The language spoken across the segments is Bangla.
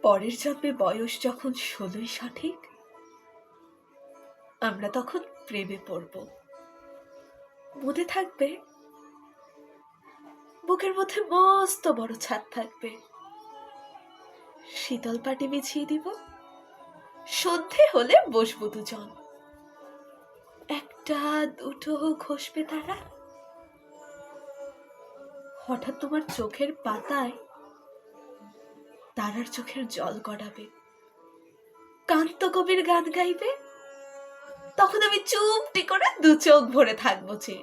পরের জন্মে বয়স যখন 16 সঠিক, আমরা তখন প্রেমে পড়ব। মনে থাকবে বুকের মধ্যে মস্ত বড় ছাদ থাকবে, শীতল পাটি বিছিয়ে দিব, সন্ধে হলে বসবো দুজন, একটা দুটো ঘষবে তারা। হঠাৎ তোমার চোখের পাতায় তারার চোখের জল গড়াবে, কান্ত কবির গান গাইবে, তখন আমি চুপটি করে দু চোখ ভরে থাকবো যে।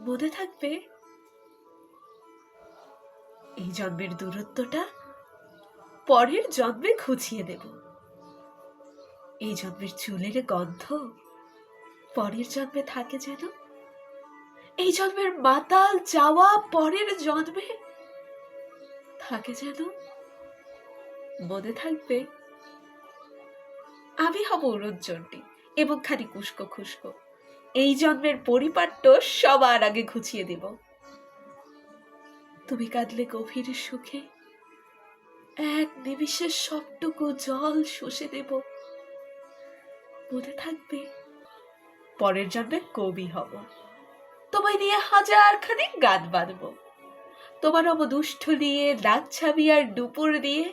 মনে থাকবে এই জন্মের দূরত্বটা পরের জন্মে ঘুচিয়ে দেব, এই জন্মের চুলের গন্ধ পরের জন্মে থাকে যেন, এই জন্মের মাতাল যাওয়া পরের জন্মে থাকে যেন। মনে থাকবে আমি হব উড়নচণ্ডী এবং খালি কুস্কো খুস্কো, এই জন্মের পরিপাট্য সবার আগে ঘুচিয়ে দেব। তুমি কাঁদলে গভীর সুখে এক নিমিষের সবটুকু জল শুষে দেব। মনে থাকবে পরের জন্মে কবি হব, তোমায় নিয়ে হাজারখানি গান বাঁধব, তোমার হব দুষ্ট দিয়ে রাত ছাবি আর দুপুর দিয়ে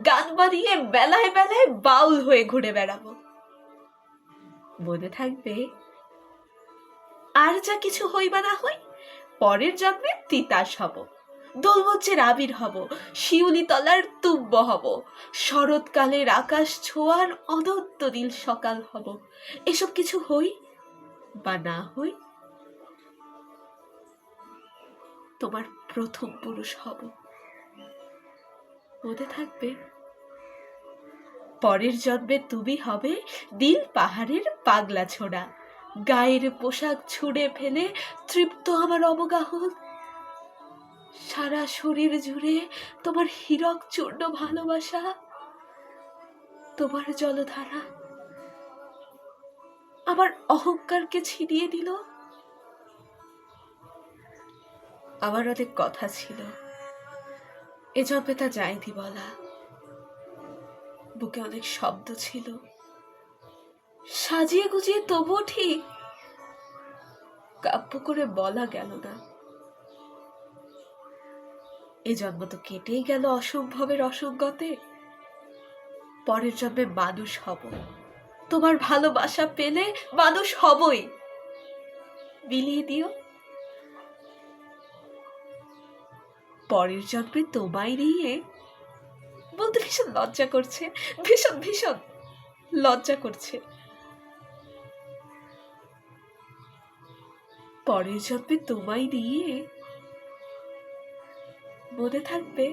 গান বানিয়ে বেলায় বেলায় বাউল হয়ে ঘুরে বেড়াবো। মনে থাকবে আর যা কিছু হইবা না হই, পরের জন্মে তিতাস হব, দোলমঞ্চের আবির হব, শিউলি তলার তুব্য হব, শরৎকালের আকাশ ছোঁয়ার অনন্ত নীল সকাল হব। এসব কিছু হই বা না হই, তোমার প্রথম পুরুষ হব। মনে থাকবে পরের জন্মে তুমি হবে নীল পাহাড়ের পাগলা ছোড়া, গায়ের পোশাক ছুঁড়ে ফেলে তৃপ্ত আমার অবগাহন, সারা শরীর জুড়ে তোমার হীরক চূর্ণ ভালোবাসা, তোমার জলধারা আমার অহংকারকে ছিনিয়ে দিল। আমার অনেক কথা ছিল, এ জন্মে তা যায়নি বলা, বুকে অনেক শব্দ ছিল, সাজিয়ে গুজিয়ে তবুও ঠিক কাব্য করে বলা গেল না। এ জন্ম তো কেটেই গেল অসম্ভবের অসঙ্গতে, পরের জন্মে মানুষ হব, তোমার ভালোবাসা পেলে মানুষ হবই, বিলিয়ে দিও। পরের জন্মে তোমায় নিয়ে, বলতে ভীষণ লজ্জা করছে, ভীষণ ভীষণ লজ্জা করছে। পরের জন্মে তোমায় নিয়ে, মনে থাকবে